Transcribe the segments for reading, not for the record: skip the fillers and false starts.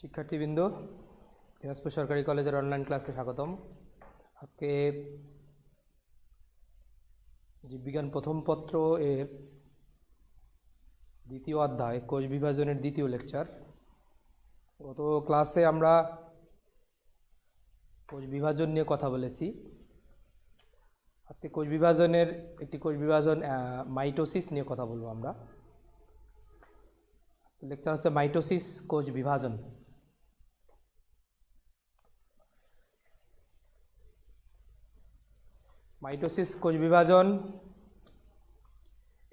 শিক্ষার্থীবৃন্দ, দিনাজপুর সরকারি কলেজের অনলাইন ক্লাসে স্বাগতম। আজকে জীববিজ্ঞান প্রথম পত্র এর দ্বিতীয় অধ্যায় কোষ বিভাজনের দ্বিতীয় লেকচার। গত ক্লাসে আমরা কোষ বিভাজন নিয়ে কথা বলেছি। আজকে কোষ বিভাজনের একটি কোষ বিভাজন মাইটোসিস নিয়ে কথা বলবো আমরা। লেকচার হচ্ছে মাইটোসিস কোষ বিভাজন। মাইটোসিস কোষ বিভাজন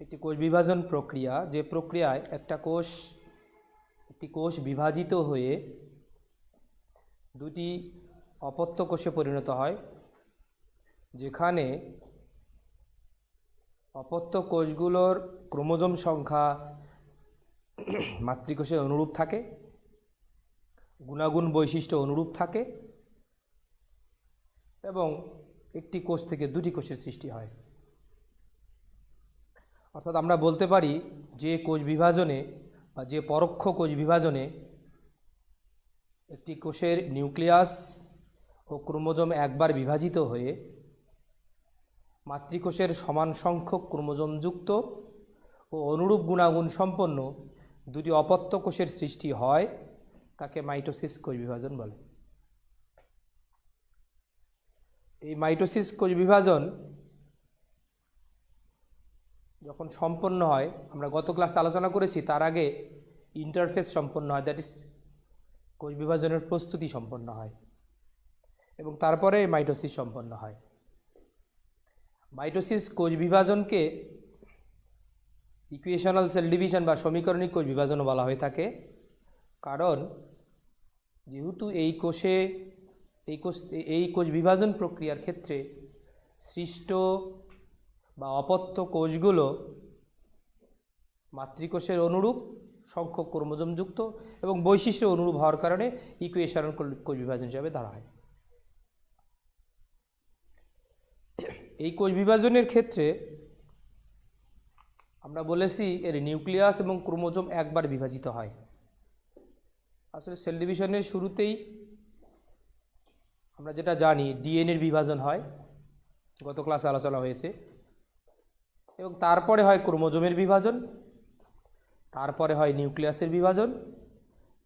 একটি কোষ বিভাজন প্রক্রিয়া, যে প্রক্রিয়ায় একটি কোষ বিভাজিত হয়ে দুটি অপত্য কোষে পরিণত হয়, যেখানে অপত্য কোষগুলোর ক্রোমোজোম সংখ্যা মাতৃকোষে অনুরূপ থাকে, গুণাগুণ বৈশিষ্ট্য অনুরূপ থাকে এবং একটি কোষ থেকে দুটি কোষের সৃষ্টি হয়। অর্থাৎ আমরা বলতে পারি যে কোষ বিভাজনে বা যে পরোক্ষ কোষ বিভাজনে একটি কোষের নিউক্লিয়াস ও ক্রোমোজোম একবার বিভাজিত হয়ে মাতৃকোষের সমান সংখ্যক ক্রোমোজোমযুক্ত ও অনুরূপ গুণাগুণ সম্পন্ন দুটি অপত্য কোষের সৃষ্টি হয়, তাকে মাইটোসিস কোষ বিভাজন বলে। এই মাইটোসিস কোষ বিভাজন যখন সম্পন্ন হয়, আমরা গত ক্লাসে আলোচনা করেছি, তার আগে ইন্টারফেস সম্পন্ন হয়, দ্যাট ইজ কোষ বিভাজনের প্রস্তুতি সম্পন্ন হয় এবং তারপরে মাইটোসিস সম্পন্ন হয়। মাইটোসিস কোষ বিভাজনকে ইকুয়েশনাল সেল ডিভিশন বা সমীকরণিক কোষ বিভাজনও বলা হয়ে থাকে, কারণ যেহেতু এই কোষ বিভাজন প্রক্রিয়ার ক্ষেত্রে সৃষ্ট বা অপত্য কোষগুলো মাতৃকোষের অনুরূপ সংখ্যক ক্রোমোজোমযুক্ত এবং বৈশিষ্ট্য অনুরূপ হওয়ার কারণে ইকুয়েশনাল কোষ বিভাজন হিসাবে ধরা হয়। এই কোষ বিভাজনের ক্ষেত্রে আমরা বলেছি এর নিউক্লিয়াস এবং ক্রোমোজোম একবার বিভাজিত হয়। আসলে সেল ডিভিশনের শুরুতেই আমরা যেটা জানি ডিএনএর বিভাজন হয়, গত ক্লাসে আলোচনা হয়েছে, এবং তারপরে হয় ক্রোমোজোমের বিভাজন, তারপরে হয় নিউক্লিয়াসের বিভাজন,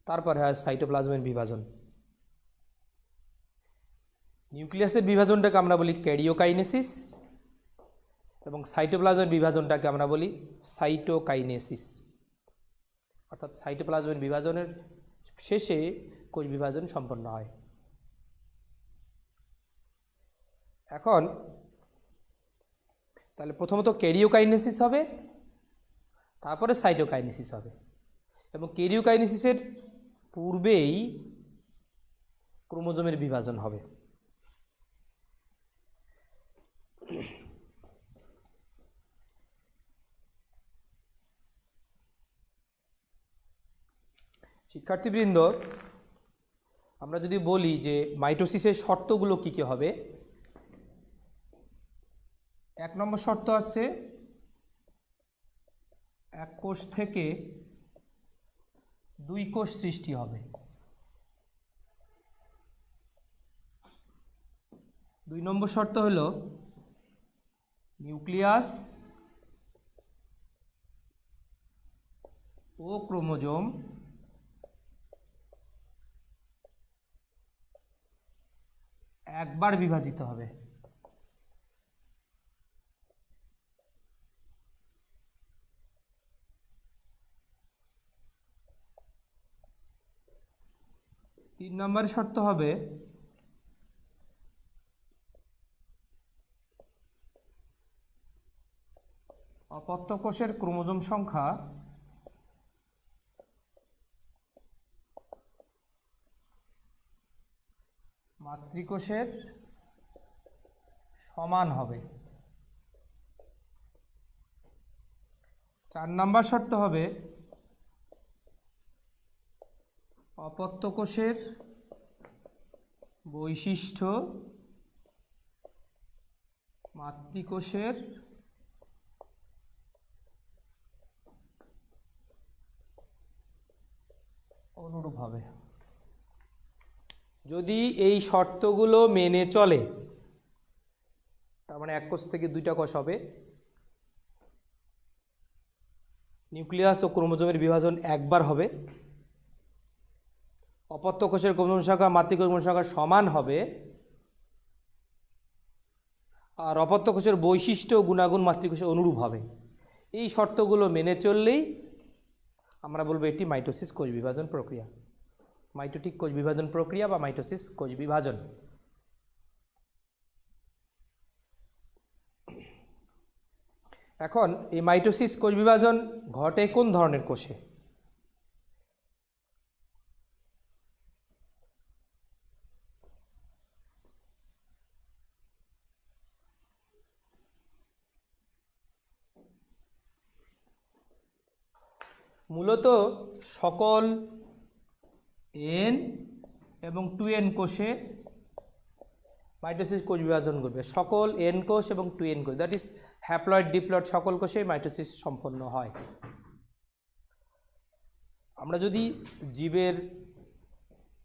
তারপরে হয় সাইটোপ্লাজমের বিভাজন। নিউক্লিয়াসের বিভাজনটাকে আমরা বলি ক্যারিওকাইনেসিস এবং সাইটোপ্লাজমের বিভাজনটাকে আমরা বলি সাইটোকাইনেসিস। অর্থাৎ সাইটোপ্লাজমের বিভাজনের শেষে কোষ বিভাজন সম্পন্ন হয়। এখন তাহলে প্রথমত ক্যারিওকাইনেসিস হবে, তারপরে সাইটোকাইনেসিস হবে, এবং ক্যারিওকাইনেসিসের পূর্বেই ক্রোমোজোমের বিভাজন হবে। শিক্ষার্থীবৃন্দ, আমরা যদি বলি যে মাইটোসিসের শর্তগুলো কী কী হবে, এক নম্বর শর্ত হচ্ছে এক কোষ থেকে দুই কোষ সৃষ্টি হবে। দুই নম্বর শর্ত হলো নিউক্লিয়াস ও ক্রোমোজোম একবার বিভাজিত হবে। তিন নম্বর শর্ত হবে অপত্য কোষের ক্রোমোজোম সংখ্যা মাতৃকোষের সমান হবে। চার নম্বর শর্ত হবে অপত্য কোষের বৈশিষ্ট্য মাতৃকোষের অনুরূপ হবে। যদি এই শর্তগুলো মেনে চলে, তার মানে এক কোষ থেকে দুইটা কোষ হবে, নিউক্লিয়াস ও ক্রোমোজোমের বিভাজন একবার হবে, অপত্য কোষের ক্রোমোজোম সংখ্যা মাতৃকোষের ক্রোমোজোম সংখ্যা সমান হবে, আর অপত্য কোষের বৈশিষ্ট্য ও গুণাগুণ মাতৃকোষের অনুরূপ হবে, এই শর্তগুলো মেনে চললেই আমরা বলবো এটি মাইটোসিস কোষ বিভাজন প্রক্রিয়া, মাইটোটিক কোষ বিভাজন প্রক্রিয়া বা মাইটোসিস কোষ বিভাজন। এখন এই মাইটোসিস কোষ বিভাজন ঘটে কোন ধরনের কোষে? মূলত সকল এন এবং 2n কোষে মাইটোসিস কোষ বিভাজন ঘটবে, সকল এন কোষ এবং 2n কোষ, দ্যাট ইজ হ্যাপ্লয়েড ডিপ্লয়েড সকল কোষে মাইটোসিস সম্পন্ন হয়। আমরা যদি জীবের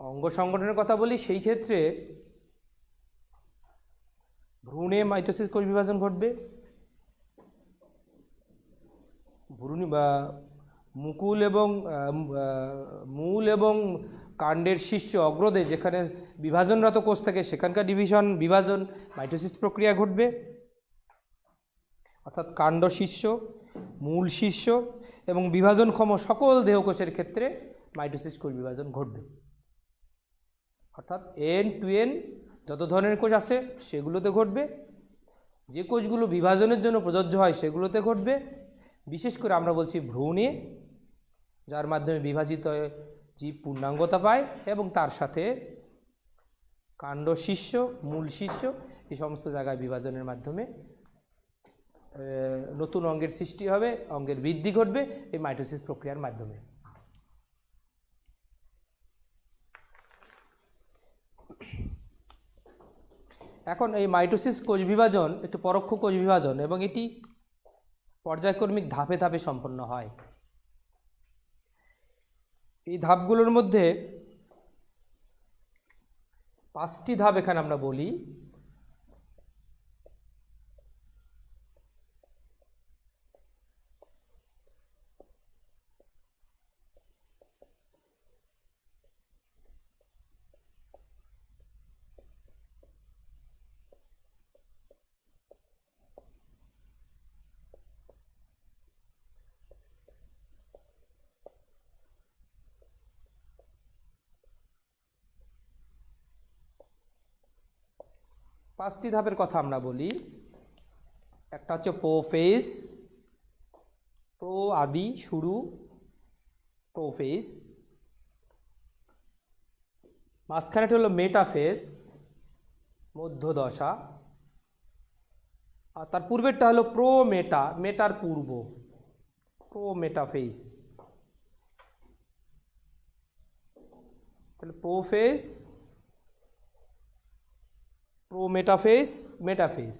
অঙ্গ সংগঠনের কথা বলি, সেই ক্ষেত্রে ভ্রূণে মাইটোসিস কোষ বিভাজন ঘটবে, ভ্রূণ বা মূল এবং কাণ্ডের শীর্ষ অগ্রদে যেখানে বিভাজনরত কোষ থাকে সেখানকার বিভাজন মাইটোসিস প্রক্রিয়া ঘটবে, অর্থাৎ কাণ্ড শীর্ষ, মূল শীর্ষ এবং বিভাজনক্ষম সকল দেহকোষের ক্ষেত্রে মাইটোসিস কোষ বিভাজন ঘটবে। অর্থাৎ এন 2n যত ধরনের কোষ আছে সেগুলোতে ঘটবে, যে কোষগুলো বিভাজনের জন্য প্রযোজ্য হয় সেগুলোতে ঘটবে, বিশেষ করে আমরা বলছি ভ্রূণে, যার মাধ্যমে বিভাজিত জীব পূর্ণাঙ্গতা পায়, এবং তার সাথে কাণ্ড শীর্ষ, মূল শীর্ষ, এই সমস্ত জায়গায় বিভাজনের মাধ্যমে নতুন অঙ্গের সৃষ্টি হবে, অঙ্গের বৃদ্ধি ঘটবে এই মাইটোসিস প্রক্রিয়ার মাধ্যমে। এখন এই মাইটোসিস কোষ বিভাজন একটি পরোক্ষ কোষ বিভাজন এবং এটি পর্যায়ক্রমিক ধাপে ধাপে সম্পন্ন হয়। এই ধাপগুলোর মধ্যে 5টি ধাপ এখানে আমরা বলি। পাঁচটি ধাপের কথা আমরা বলি। একটা হচ্ছে প্রোফেজ, প্রো আদি শুরু, প্রোফেজ। মাঝখানেটা হলো মেটাফেজ, মধ্যদশা। আর তার পূর্বেরটা হলো প্রোমেটা, মেটার পূর্ব, প্রোমেটাফেজ। তাহলে প্রোফেজ, প্রোমেটাফেজ, মেটাফেজ।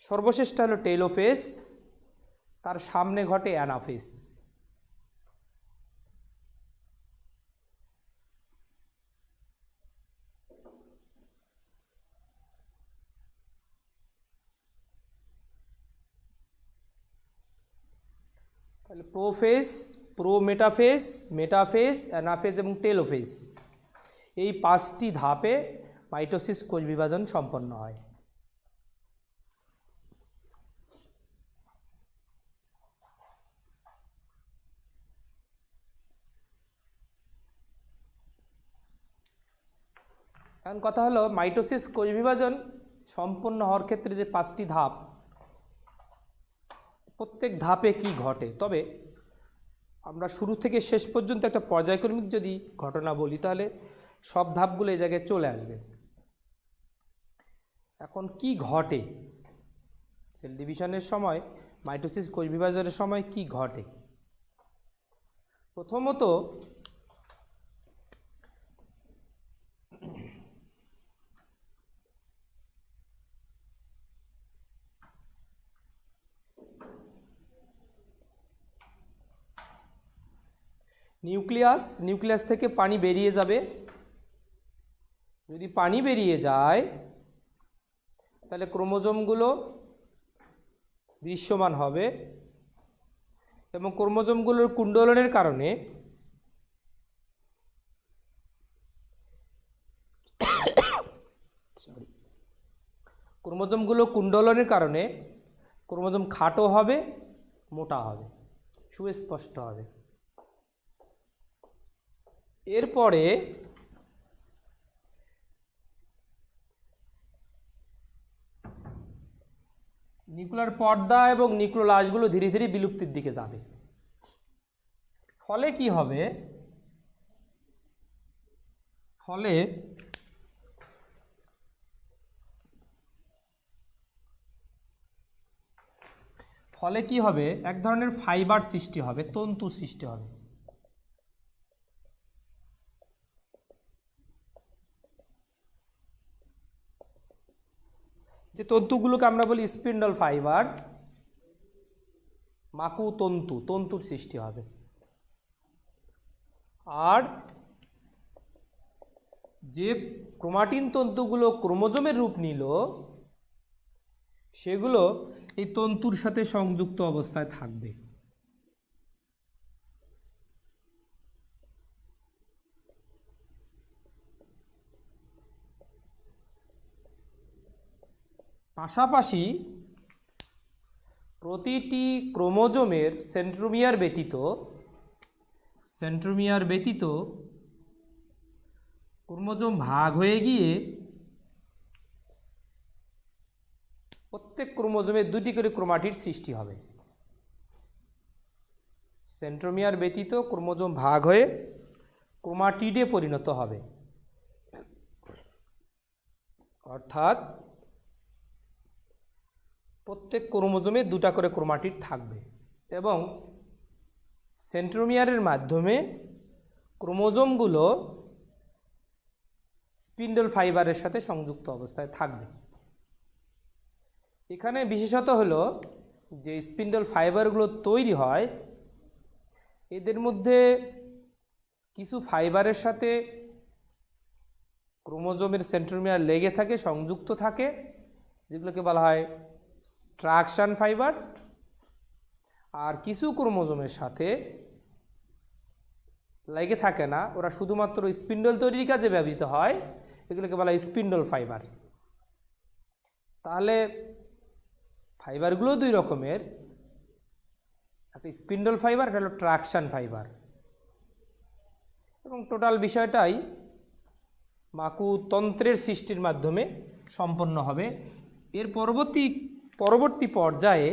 সর্বশেষটা হলো টেলোফেজ, তার সামনে ঘটে অ্যানাফেজ। তাহলে প্রোফেজ, প্রোমেটাফেজ, মেটাফেজ, অ্যানাফেজ এবং টেলোফেজ, এই 5টি ধাপে মাইটোসিস কোষ বিভাজন সম্পন্ন হয়। এখন কথা হলো মাইটোসিস কোষ বিভাজন সম্পন্ন হওয়ার ক্ষেত্রে যে 5টি ধাপ, প্রত্যেক ধাপে কি ঘটে। তবে আমরা শুরু থেকে শেষ পর্যন্ত একটা পর্যায়ক্রমিক যদি ঘটনা বলি তাহলে সব ধাপগুলো এই জায়গায় চলে আসবে। এখন কি ঘটে সেল ডিভিশনের সময়, মাইটোসিস কোষ বিভাজনের সময় কি ঘটে? প্রথমত নিউক্লিয়াস থেকে পানি বেরিয়ে যাবে, যদি পানি বেরিয়ে যায় তাহলে ক্রোমোজোমগুলো দৃশ্যমান হবে এবং ক্রোমোজোমগুলোর কুণ্ডলনের কারণে ক্রোমোজোম খাটো হবে, মোটা হবে, সুস্পষ্ট হবে। এরপরে নিউক্লিয়ার পর্দা এবং নিউক্লিওলাসগুলো ধীরে ধীরে বিলুপ্তির দিকে যাবে। ফলে কি হবে? ফলে কি হবে? এক ধরনের ফাইবার সৃষ্টি হবে, তন্তু সৃষ্টি হবে। যে তন্তুগুলোকে আমরা বলি স্পিন্ডল ফাইবার, মাকু তন্তু, তন্তুর সৃষ্টি হবে। আর যে ক্রোমাটিন তন্তুগুলো ক্রোমোজোমের রূপ নিল সেগুলো এই তন্তুর সাথে সংযুক্ত অবস্থায় থাকবে। পাশাপাশি প্রতিটি ক্রোমোজোমের সেন্ট্রোমিয়ার ব্যতীত ক্রোমোজোম ভাগ হয়ে গিয়ে প্রত্যেক ক্রোমোজোমের দুটি করে ক্রোমাটিড সৃষ্টি হবে। সেন্ট্রোমিয়ার ব্যতীত ক্রোমোজোম ভাগ হয়ে ক্রোমাটিডে পরিণত হবে, অর্থাৎ প্রত্যেক ক্রোমোজোমে দুটা করে ক্রোমাটিড থাকবে এবং সেন্ট্রোমিয়ারের মাধ্যমে ক্রোমোজোমগুলো স্পিন্ডল ফাইবারের সাথে সংযুক্ত অবস্থায় থাকবে। এখানে বিশেষত হলো যে স্পিন্ডল ফাইবারগুলো তৈরি হয় এদের মধ্যে কিছু ফাইবারের সাথে ক্রোমোজোমের সেন্ট্রোমিয়ার লেগে থাকে, সংযুক্ত থাকে, যেগুলোকে বলা হয় ট্রাকশন ফাইবার। আর কিছু ক্রোমোজোমের সাথে লেগে থাকে না, ওরা শুধুমাত্র স্পিন্ডল তৈরির কাজে ব্যবহৃত হয়, এগুলোকে বলা হয় স্পিন্ডল ফাইবার। তাহলে ফাইবারগুলো দুই রকমের, একটা স্পিন্ডল ফাইবার, একটা হলো ট্রাকশন ফাইবার। এবং টোটাল বিষয়টাই মাকু তন্ত্রের সৃষ্টির মাধ্যমে সম্পন্ন হবে। এর পরবর্তী পর্যায়ে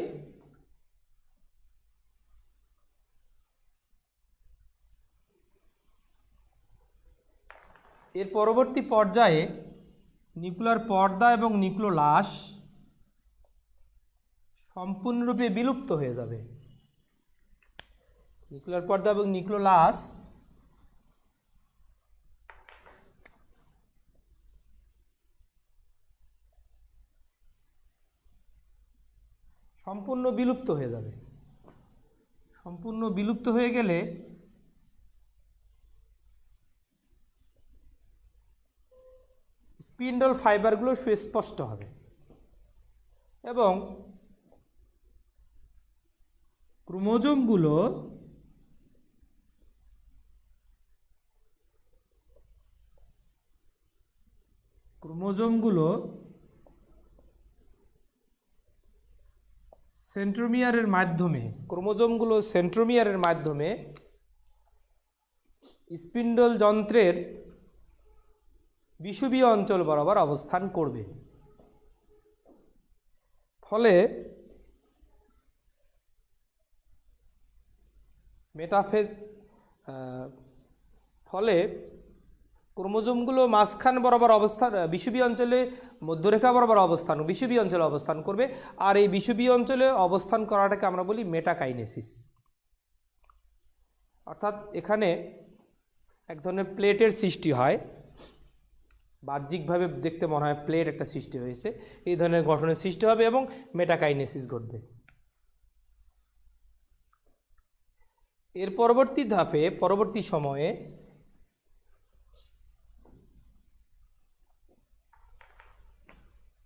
নিউক্লিয়ার পর্দা এবং নিউক্লিওলাস সম্পূর্ণরূপে বিলুপ্ত হয়ে যাবে। নিউক্লিয়ার পর্দা এবং নিউক্লিওলাস সম্পূর্ণ বিলুপ্ত হয়ে যাবে। সম্পূর্ণ বিলুপ্ত হয়ে গেলে স্পিন্ডল ফাইবারগুলো সুস্পষ্ট হবে এবং ক্রোমোজোমগুলো সেন্ট্রোমিয়ারের মাধ্যমে স্পিন্ডল যন্ত্রের বিষুবীয় অঞ্চল বরাবর অবস্থান করবে। ফলে ক্রোমোজোমগুলো মাঝখান বরাবর বিষুবীয় অঞ্চলে মধ্যরেখা বরাবর বিষুবীয় অঞ্চলে অবস্থান করবে। আর এই বিষুবীয় অঞ্চলে অবস্থান করাটাকে আমরা বলি মেটাকাইনেসিস। অর্থাৎ এখানে এক ধরনের প্লেটের সৃষ্টি হয়, বাহ্যিকভাবে দেখতে মনে হয় প্লেট একটা সৃষ্টি হয়েছে, এই ধরনের গঠনের সৃষ্টি হবে এবং মেটাকাইনেসিস ঘটবে। এর পরবর্তী সময়ে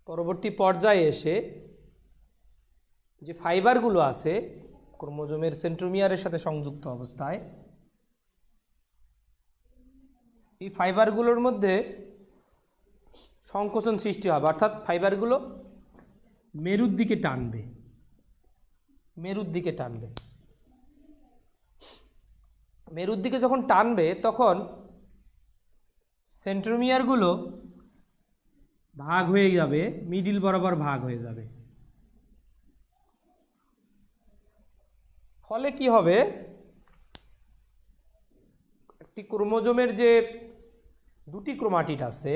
পরবর্তী পর্যায়ে এসে যে ফাইবারগুলো আছে ক্রোমোজোমের সেন্ট্রোমিয়ারের সাথে সংযুক্ত অবস্থায়, এই ফাইবারগুলোর মধ্যে সংকোচন সৃষ্টি হবে, অর্থাৎ ফাইবারগুলো মেরুর দিকে টানবে, মেরুর দিকে টানবে। মেরুর দিকে যখন টানবে তখন সেন্ট্রোমিয়ারগুলো ভাগ হয়ে যাবে, মিডিল বরাবর ভাগ হয়ে যাবে। ফলে কি হবে, একটি ক্রোমোজোমের যে দুটি ক্রোমাটিড আছে,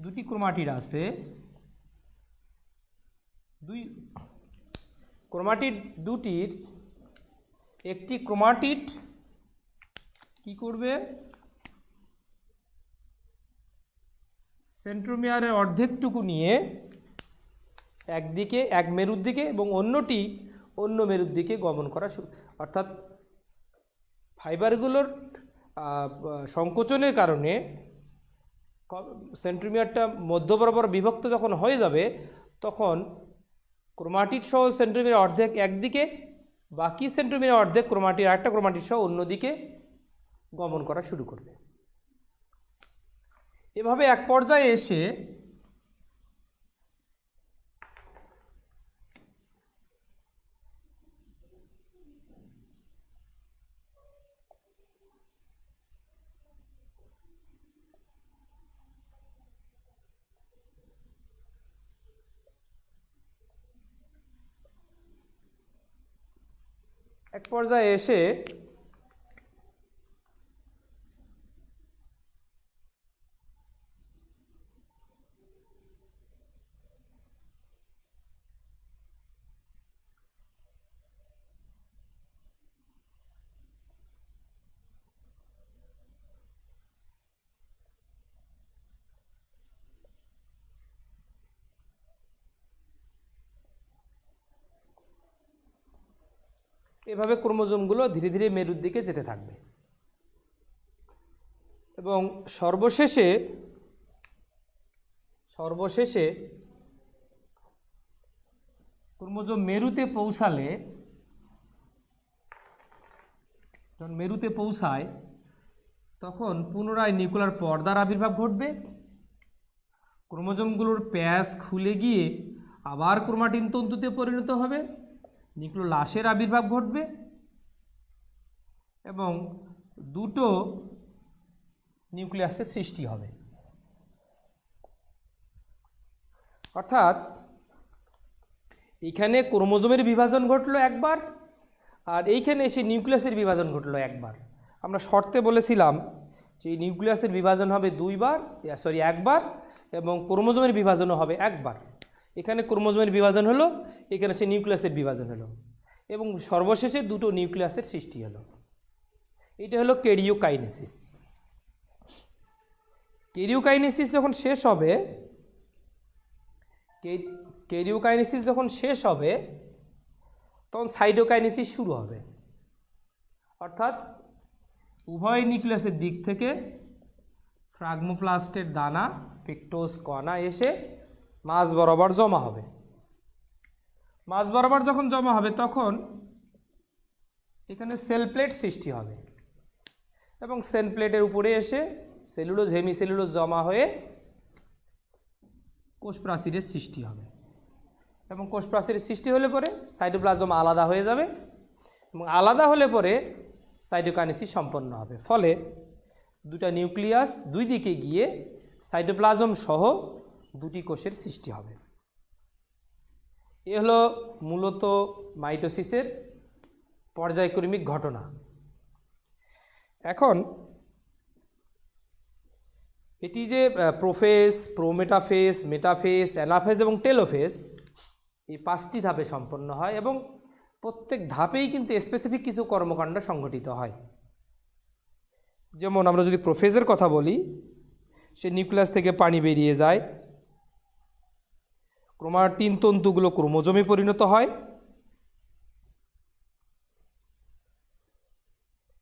দুটি ক্রোমাটিড আছে, দুই ক্রোমাটিড দুটির একটি ক্রোমাটিড কি করবে, সেন্ট্রোমিয়ারের অর্ধেকটুকু নিয়ে একদিকে এক মেরুর দিকে এবং অন্যটি অন্য মেরুর দিকে গমন করা শুরু, অর্থাৎ ফাইবারগুলোর সংকোচনের কারণে সেন্ট্রোমিয়ারটা মধ্য বরাবর বিভক্ত যখন হয়ে যাবে তখন ক্রোমাটিড সহ সেন্ট্রোমিয়ার অর্ধেক একদিকে, বাকি সেন্ট্রোমিয়ার অর্ধেক ক্রোমাটিড আরেকটা ক্রোমাটিড সহ অন্যদিকে গমন করা শুরু করবে। এভাবে এক পর্যায়ে এসে এভাবে ক্রোমোজোমগুলো ধীরে ধীরে মেরুর দিকে যেতে থাকবে এবং সর্বশেষে ক্রোমোজোম মেরুতে পৌঁছালে, যখন মেরুতে পৌঁছায় তখন পুনরায় নিউক্লিয়ার পর্দার আবির্ভাব ঘটবে, ক্রোমোজোমগুলোর প্যাচ খুলে গিয়ে আবার ক্রোমাটিন তন্তুতে পরিণত হবে, নিউক্লিওলাসের আবির্ভাব ঘটবে এবং দুটো নিউক্লিয়াসের সৃষ্টি হবে। অর্থাৎ এইখানে ক্রোমোজোমের বিভাজন ঘটলো একবার, আর এইখানে এসে নিউক্লিয়াসের বিভাজন ঘটলো একবার। আমরা শর্তে বলেছিলাম যে নিউক্লিয়াসের বিভাজন হবে একবার এবং ক্রোমোজোমের বিভাজনও হবে একবার। এখানে ক্রোমোজোমের বিভাজন হলো, এখানে সে নিউক্লিয়াসের বিভাজন হলো এবং সর্বশেষে দুটো নিউক্লিয়াসের সৃষ্টি হলো। এটা হলো ক্যারিওকাইনেসিস। ক্যারিওকাইনেসিস যখন শেষ হবে তখন সাইটোকাইনেসিস শুরু হবে, অর্থাৎ উভয় নিউক্লিয়াসের দিক থেকে ফ্রাগমোপ্লাস্টের দানা, পেকটোজ কণা এসে মাঝ বরাবর জমা হবে। মাঝ বরাবর যখন জমা হবে তখন এখানে সেল প্লেট সৃষ্টি হবে এবং সেল প্লেটের উপরে এসে সেলুলোজ হেমিসেলুলোজ জমা হয়ে কোষ প্রাচীরের সৃষ্টি হবে এবং কোষ প্রাচীরের সৃষ্টি হলে পরে সাইটোপ্লাজম আলাদা হয়ে যাবে এবং আলাদা হলে পরে সাইটোকাইনেসিস সম্পন্ন হবে। ফলে দুটা নিউক্লিয়াস দুই দিকে গিয়ে সাইটোপ্লাজম সহ দুটি কোষের সৃষ্টি হবে। এ হলো মূলত মাইটোসিসের পর্যায়ক্রমিক ঘটনা। এখন এটি যে প্রোফেজ, প্রোমেটাফেজ, মেটাফেজ, অ্যানাফেজ এবং টেলোফেজ, এই 5টি ধাপে সম্পন্ন হয় এবং প্রত্যেক ধাপেই কিন্তু স্পেসিফিক কিছু কর্মকাণ্ড সংঘটিত হয়। যেমন আমরা যদি প্রোফেজের কথা বলি, সে নিউক্লিয়াস থেকে পানি বেরিয়ে যায়, ক্রোমাটিন তন্তুগুলো ক্রোমোজোমে পরিণত হয়।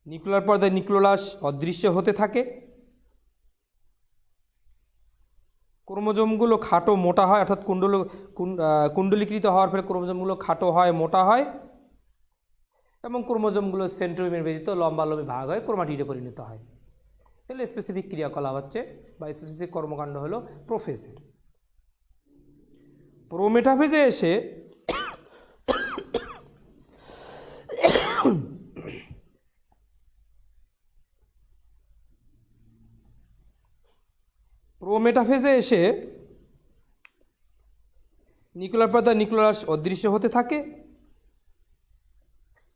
নিউক্লিয়ার পর্দায় নিউক্লিওলাস অদৃশ্য হতে থাকে। ক্রোমোজোমগুলো খাটো মোটা হয়, অর্থাৎ কুণ্ডলীকৃত হওয়ার ফলে ক্রোমোজোমগুলো খাটো হয়, মোটা হয় এবং ক্রোমোজোমগুলো সেন্ট্রোমিয়ার ব্যতীত লম্বালম্বি ভাগ হয়ে ক্রোমাটিডে পরিণত হয়। তাহলে স্পেসিফিক ক্রিয়াকলাপ হচ্ছে বা স্পেসিফিক কর্মকাণ্ড হলো প্রোফেজের। প্রোমেটাফেজে এসে নিউক্লিয়ার পর্দায় নিউক্লিওলাস অদৃশ্য হতে থাকে,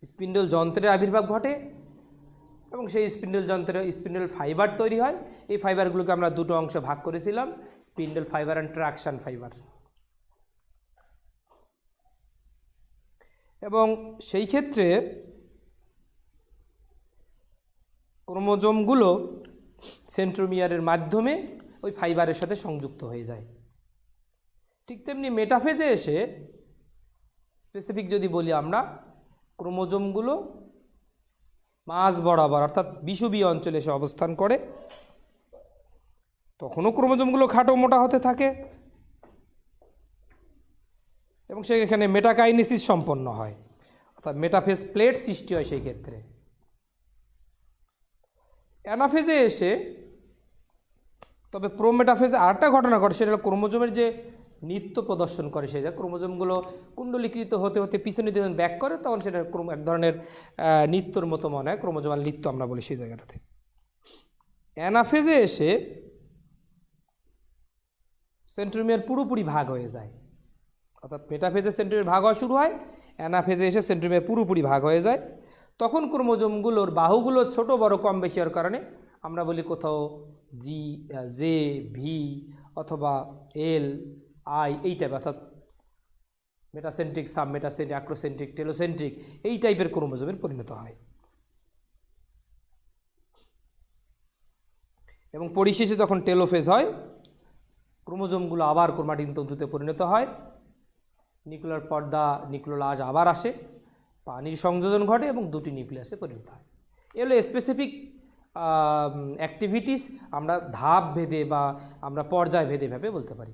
স্পিন্ডল যন্ত্রের আবির্ভাব ঘটে এবং সেই স্পিন্ডল যন্ত্রে স্পিন্ডল ফাইবার তৈরি হয়। এই ফাইবারগুলোকে আমরা দুটো অংশে ভাগ করেছিলাম, spindle fibre and traction fibre. এবং সেই ক্ষেত্রে ক্রোমোজোমগুলো সেন্ট্রোমিয়ারের মাধ্যমে ওই ফাইবারের সাথে সংযুক্ত হয়ে যায়। ঠিক তেমনি মেটাফেজে এসে স্পেসিফিক যদি বলি আমরা, ক্রোমোজোমগুলো মাঝ বরাবর অর্থাৎ বিষুবীয় অঞ্চলে এসে অবস্থান করে। তখনও ক্রোমোজোমগুলো খাটো মোটা হতে থাকে এবং সেখানে মেটাকাইনেসিস সম্পন্ন হয়, অর্থাৎ মেটাফেজ প্লেট সৃষ্টি হয়। সেই ক্ষেত্রে অ্যানাফেজে এসে তবে প্রোমেটাফেজে আরেকটা ঘটনা ঘটে, সেটা হলো ক্রোমোজোমের যে নৃত্য প্রদর্শন করে, সেটা ক্রোমোজোমগুলো কুণ্ডলীকৃত হতে হতে পিছনে যখন ব্যাক করে তখন সেটা এক ধরনের নৃত্যর মতো মনে হয়, ক্রোমোজোমাল নৃত্য আমরা বলি সেই জায়গাটাতে। অ্যানাফেজে এসে সেন্ট্রোমিয়ার পুরোপুরি ভাগ হয়ে যায়, অর্থাৎ মেটাফেজে সেন্ট্রোমিয়ার ভাগ হওয়া শুরু হয়, অ্যানাফেজে এসে সেন্ট্রোমিয়ার পুরোপুরি ভাগ হয়ে যায়। তখন ক্রোমোজোমগুলোর বাহুগুলো ছোট বড় কম বেশি হওয়ার কারণে আমরা বলি কোথাও জে ভি অথবা এল আই এই টাইপ, অর্থাৎ metacentric, sub metacentric, acrocentric, telocentric এই টাইপের ক্রোমোজোমের পরিণত হয়। এবং পরিশেষে যখন টেলোফেজ হয়, ক্রোমোজোমগুলো আবার ক্রোমাটিন তন্তুতে পরিণত হয়, নিউক্লিয়ার পর্দা নিউক্লিওলাস আবার আসে, পানির সংযোজন ঘটে এবং দুটি নিউক্লিয়াসে পরিণত হয়। এগুলো স্পেসিফিক অ্যাক্টিভিটিস আমরা ধাপ ভেদে বা আমরা পর্যায় ভেদে ভাবে বলতে পারি।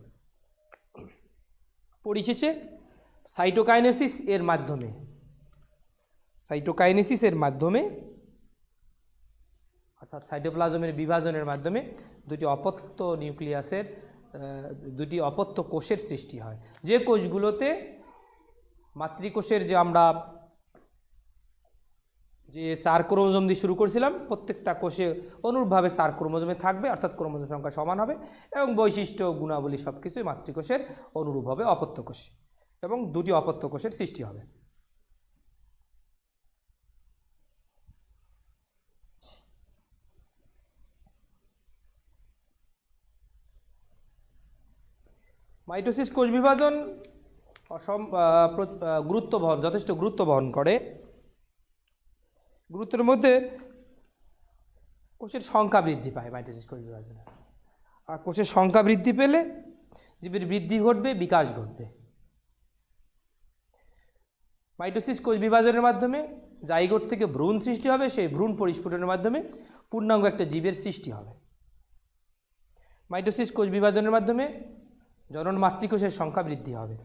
পরিশেষে সাইটোকাইনেসিস এর মাধ্যমে অর্থাৎ সাইটোপ্লাজমের বিভাজনের মাধ্যমে দুটি অপত্য কোষের সৃষ্টি হয়। যে কোষগুলোতে মাতৃকোষের যে 4 ক্রোমোজোম দিয়ে শুরু করেছিলাম, প্রত্যেকটা কোষে অনুরূপভাবে 4 ক্রোমোজোমে থাকবে, অর্থাৎ ক্রোমোজোম সংখ্যা সমান হবে এবং বৈশিষ্ট্য গুণাবলী সব কিছুই মাতৃকোষের অনুরূপ হবে অপত্য কোষে এবং দুটি অপত্য কোষের সৃষ্টি হবে। মাইটোসিস কোষ বিভাজন যথেষ্ট গুরুত্ব বহন করে। গুরুত্বের মধ্যে কোষের সংখ্যা বৃদ্ধি পায় মাইটোসিস কোষ বিভাজনে, আর কোষের সংখ্যা বৃদ্ধি পেলে জীবের বৃদ্ধি ঘটবে, বিকাশ ঘটবে। মাইটোসিস কোষ বিভাজনের মাধ্যমে জাইগোট থেকে ভ্রূণ সৃষ্টি হবে, সেই ভ্রূণ পরিস্ফুটনের মাধ্যমে পূর্ণাঙ্গ একটা জীবের সৃষ্টি হবে। মাইটোসিস কোষ বিভাজনের মাধ্যমে জনন মাতৃকোষের সংখ্যা বৃদ্ধি হবে।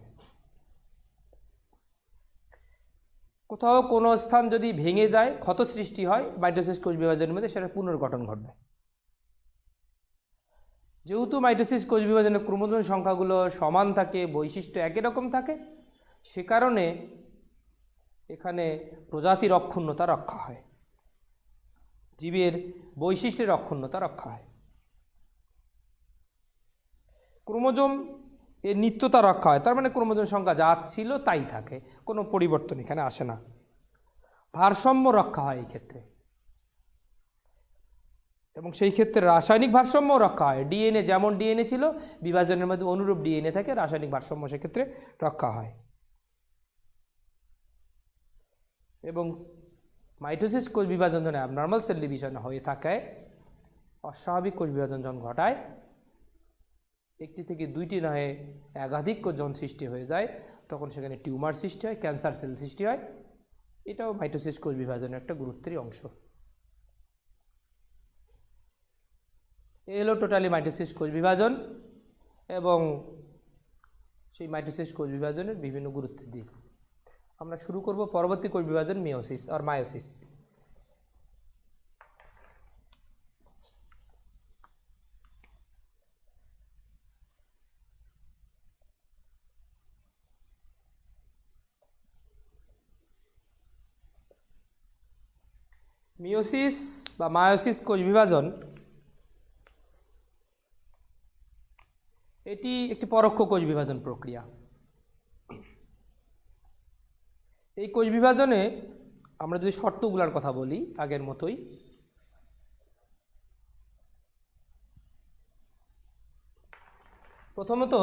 কোথাও কোনো স্থান যদি ভেঙে যায়, ক্ষত সৃষ্টি হয় মাইটোসিস কোষ বিভাজনের মধ্যে, সেটা পুনর্গঠন ঘটবে। যেহেতু মাইটোসিস কোষ বিভাজনের ক্রোমোজোম সংখ্যাগুলো সমান থাকে, বৈশিষ্ট্য একই রকম থাকে, সে কারণে এখানে প্রজাতির অক্ষুণ্ণতা রক্ষা হয়, জীবের বৈশিষ্ট্যের অক্ষুণ্ণতা রক্ষা হয়। ক্রোমোজোম এর নিত্যতা রক্ষা হয়, তার মানে ক্রোমোজোম সংখ্যা যা ছিল তাই থাকে, কোনো পরিবর্তন এখানে আসে না। ভারসাম্য রক্ষা হয় এই ক্ষেত্রে, এবং সেই ক্ষেত্রে রাসায়নিক ভারসাম্য রক্ষা হয়। ডিএনএ যেমন ডিএনএ ছিল, বিভাজনের মধ্যে অনুরূপ ডিএনএ থাকে, রাসায়নিক ভারসাম্য সেক্ষেত্রে রক্ষা হয়। এবং মাইটোসিস কোষ বিভাজন যখন অ্যাবনর্মাল সেল ডিভিশন হয়ে থাকে, অস্বাভাবিক কোষ বিভাজন যখন ঘটায়, একটি থেকে দুইটি না হয়ে একাধিক কোষজন সৃষ্টি হয়ে যায়, তখন সেখানে টিউমার সৃষ্টি হয়, ক্যান্সার সেল সৃষ্টি হয়। এটাও মাইটোসিস কোষ বিভাজনের একটা গুরুত্বের অংশ। এই হলো টোটালি মাইটোসিস কোষ বিভাজন এবং সেই মাইটোসিস কোষ বিভাজনের বিভিন্ন গুরুত্বের দিক। আমরা শুরু করব পরবর্তী কোষ বিভাজন, মিওসিস আর মায়োসিস। মিওসিস বা মায়োসিস কোষ বিভাজন এটি একটি পরোক্ষ কোষ বিভাজন প্রক্রিয়া। এই কোষ বিভাজনে আমরা যদি শর্তগুলোর কথা বলি আগের মতোই, প্রথমত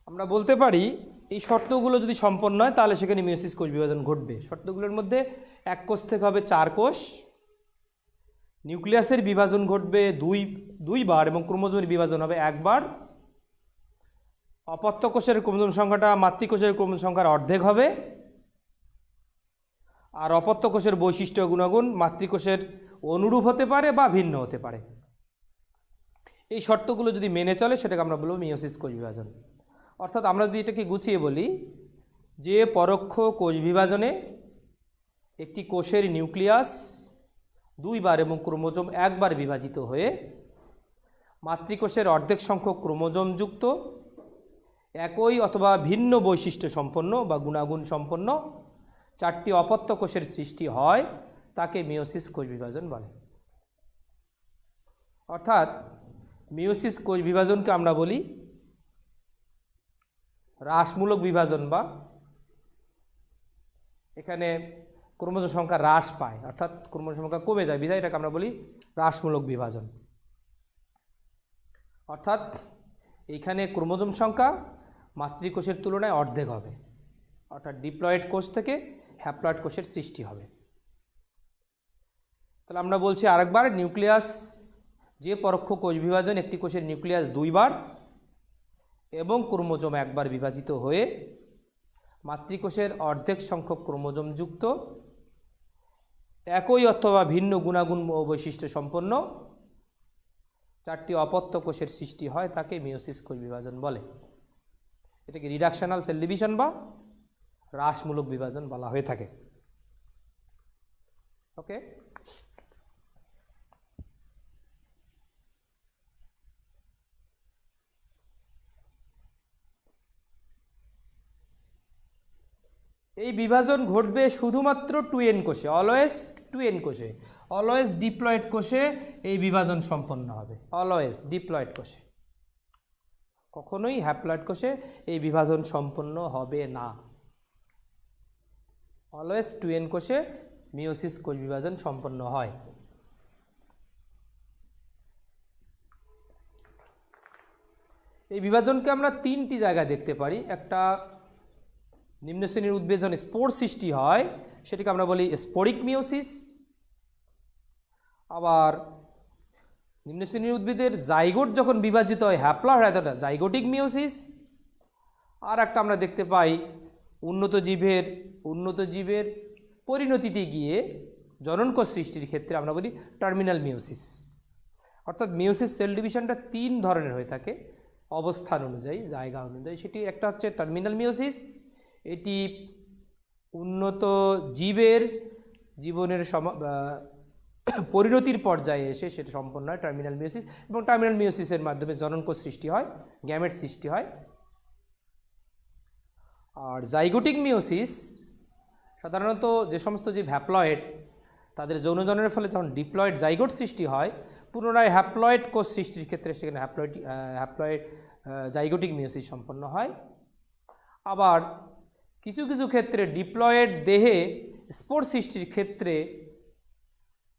আমরা বলতে পারি এই শর্তগুলো যদি সম্পন্ন হয় তাহলে সেখানে মিওসিস কোষ বিভাজন ঘটবে। শর্তগুলোর মধ্যে এক কোষ থেকে হবে 4 কোষ, নিউক্লিয়াসের বিভাজন ঘটবে দুইবার এবং ক্রোমোজোমের বিভাজন হবে একবার, অপত্য কোষের ক্রোমোজোম সংখ্যাটা মাতৃকোষের ক্রোমোজোম সংখ্যার অর্ধেক হবে, আর অপত্য কোষের বৈশিষ্ট্য গুণাগুণ মাতৃকোষের অনুরূপ হতে পারে বা ভিন্ন হতে পারে। এই শর্তগুলো যদি মেনে চলে সেটাকে আমরা বলবো মিওসিস কোষ বিভাজন। অর্থাৎ আমরা যদি এটাকে গুছিয়ে বলি যে পরোক্ষ কোষ বিভাজনে একটি কোষের নিউক্লিয়াস দুইবার এবং ক্রোমোজোম একবার বিভাজিত হয়ে মাতৃকোষের অর্ধেক সংখ্যক ক্রোমোজোম যুক্ত একই অথবা ভিন্ন বৈশিষ্ট্য সম্পন্ন বা গুণাগুণ সম্পন্ন 4টি অপত্য কোষের সৃষ্টি হয় তাকে মিওসিস কোষ বিভাজন বলে। অর্থাৎ মিওসিস কোষ বিভাজনকে আমরা বলি হ্রাসমূলক বিভাজন, বা এখানে ক্রোমোজোম সংখ্যা হ্রাস পায় অর্থাৎ ক্রোমোজোম সংখ্যা কমে যায় বিধায় এটাকে আমরা বলি হ্রাসমূলক বিভাজন। অর্থাৎ এইখানে ক্রোমোজোম সংখ্যা মাতৃকোষের তুলনায় অর্ধেক হবে, অর্থাৎ ডিপ্লয়েড কোষ থেকে হ্যাপ্লয়েড কোষের সৃষ্টি হবে। তাহলে আমরা বলছি আরেকবার, নিউক্লিয়াস যে পরোক্ষ কোষ বিভাজন একটি কোষের নিউক্লিয়াস দুইবার এবং ক্রোমোজোম একবার বিভাজিত হয়ে মাতৃকোষের অর্ধেক সংখ্যক ক্রোমোজোম যুক্ত একই অথবা ভিন্ন গুণাগুণ ও বৈশিষ্ট্য সম্পন্ন 4টি অপত্য কোষের সৃষ্টি হয় তাকে মিওসিস কোষ বিভাজন বলে। এটাকে রিডাকশনাল সেল ডিভিশন বা হ্রাসমূলক বিভাজন বলা হয়ে থাকে। ওকে, এই বিভাজন ঘটবে শুধুমাত্র 2n কোষে, অলওয়েজ 2n কোষে, অলওয়েজ ডিপ্লয়েড কোষে এই বিভাজন সম্পন্ন হবে, অলওয়েজ ডিপ্লয়েড কোষে, কখনোই হ্যাপ্লয়েড কোষে এই বিভাজন সম্পন্ন হবে না। অলওয়েজ 2n কোষে মিওসিস কোষ বিভাজন সম্পন্ন হয়। এই বিভাজনকে আমরা 3টি জায়গায় দেখতে পারি। একটা নিম্ন শ্রেণীর উদ্ভিদ যখন স্পোর সৃষ্টি হয় সেটাকে আমরা বলি স্পোরিক মিওসিস। আবার নিম্ন শ্রেণীর উদ্ভিদের জাইগোট যখন বিভাজিত হয় হ্যাপ্লয়েড হয় তখন জাইগোটিক মিওসিস। আর একটা আমরা দেখতে পাই উন্নত জীবের পরিণতিতে গিয়ে জননকোষ সৃষ্টির ক্ষেত্রে আমরা বলি টার্মিনাল মিওসিস। অর্থাৎ মিওসিস সেল ডিভিশনটা 3 ধরনের হয়ে থাকে অবস্থান অনুযায়ী, জায়গা অনুযায়ী। সেটি একটা হচ্ছে টার্মিনাল মিওসিস, এটি উন্নত জীবনের পরিণতির পর্যায়ে এসে সেটা সম্পন্ন হয় টার্মিনাল মিওসিস, এবং টার্মিনাল মিওসিসের মাধ্যমে জননকোষ সৃষ্টি হয়, গ্যামেট সৃষ্টি হয়। আর জাইগোটিক মিওসিস সাধারণত যে সমস্ত জীব হ্যাপ্লয়েড তাদের যৌনজননের ফলে যখন ডিপ্লয়েড জাইগোট সৃষ্টি হয়, পুনরায় হ্যাপ্লয়েড কোষ সৃষ্টির ক্ষেত্রে সেখানে হ্যাপ্লয়েড জাইগোটিক মিওসিস সম্পন্ন হয়। আবার কিছু কিছু ক্ষেত্রে ডিপ্লয়েড দেহে স্পোর সৃষ্টির ক্ষেত্রে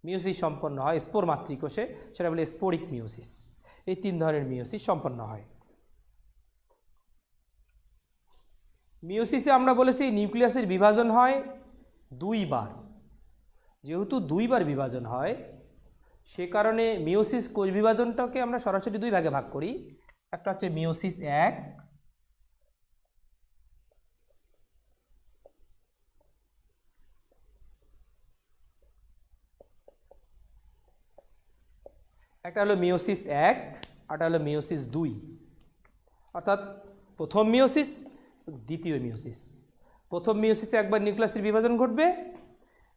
মিওসিস সম্পন্ন হয় স্পোর মাতৃকোষে, সেটা বলে স্পোরিক মিওসিস। এই 3 ধরনের মিওসিস সম্পন্ন হয়। মিওসিসে আমরা বলেছি নিউক্লিয়াসের বিভাজন হয় 2 বার। যেহেতু 2 বার বিভাজন হয় সে কারণে মিওসিস কোষ বিভাজনটাকে আমরা সরাসরি 2 ভাগে ভাগ করি। একটা হচ্ছে মিওসিস 1, একটা হলো মিওসিস 1, একটা হলো মিওসিস 2। অর্থাৎ প্রথম মিওসিস, দ্বিতীয় মিওসিস। প্রথম মিওসিসে একবার নিউক্লিয়াসের বিভাজন ঘটবে,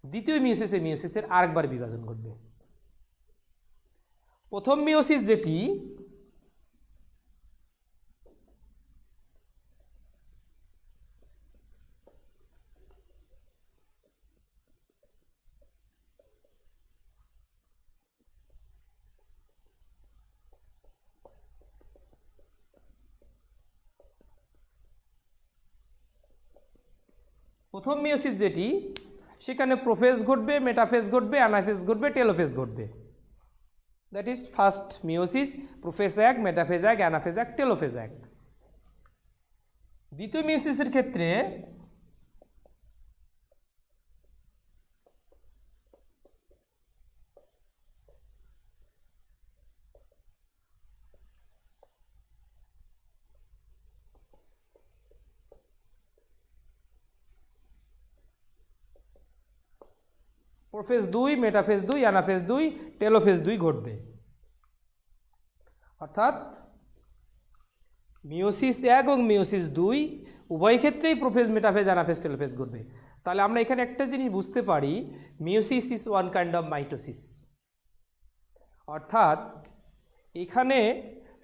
দ্বিতীয় মিওসিসের আরেকবার বিভাজন ঘটবে। প্রথম মিওসিস যেটি সেখানে প্রোফেজ ঘটবে, মেটাফেজ ঘটবে, অ্যানাফেজ ঘটবে, টেলোফেজ ঘটবে। That is first meiosis, prophase 1, metaphase 1, anaphase 1, telophase 1। দ্বিতীয় মিওসিসের ক্ষেত্রে প্রোফেজ 2, মেটাফেজ 2, অ্যানাফেজ 2, টেলোফেজ 2 ঘটবে। অর্থাৎ মিওসিস 1 এবং মিওসিস 2 উভয় ক্ষেত্রেই প্রোফেজ, মেটাফেজ, অ্যানাফেজ, টেলোফেজ ঘটবে। তাহলে আমরা এখানে একটা জিনিস বুঝতে পারি, meiosis is one kind of mitosis. অর্থাৎ এখানে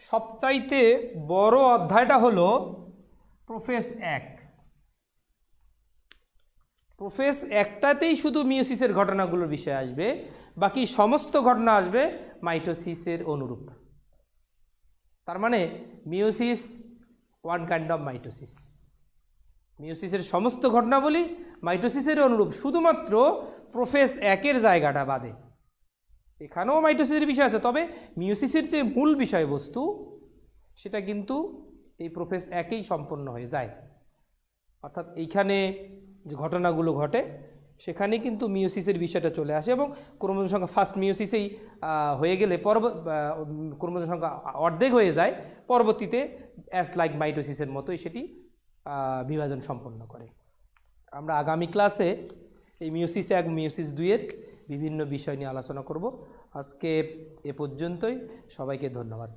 সবচাইতে বড় অধ্যায়টা হলো প্রোফেজ 1। প্রোফেজ 1টাতেই শুধু মিওসিসের ঘটনাগুলোর বিষয় আসবে, বাকি সমস্ত ঘটনা আসবে মাইটোসিসের অনুরূপ। তার মানে meiosis one kind of mitosis. মিওসিসের সমস্ত ঘটনাবলী মাইটোসিসের অনুরূপ, শুধুমাত্র প্রোফেজ 1-এর জায়গাটা বাদে। এখানেও মাইটোসিসের বিষয় আছে, তবে মিওসিসের যে মূল বিষয়বস্তু সেটা কিন্তু এই প্রোফেজ 1-এই সম্পন্ন হয়ে যায়। অর্থাৎ এইখানে যে ঘটনাগুলো ঘটে সেখানে কিন্তু মিওসিসের বিষয়টা চলে আসে, এবং ক্রোমোজোম সংখ্যা ফার্স্ট মিওসিসেই হয়ে গেলে ক্রোমোজোম সংখ্যা অর্ধেক হয়ে যায়, পরবর্তীতে লাইক মাইটোসিসের মতোই সেটি বিভাজন সম্পন্ন করে। আমরা আগামী ক্লাসে এই মিওসিস 1, মিওসিস 2-এর বিভিন্ন বিষয় নিয়ে আলোচনা করব। আজকে এ পর্যন্তই, সবাইকে ধন্যবাদ।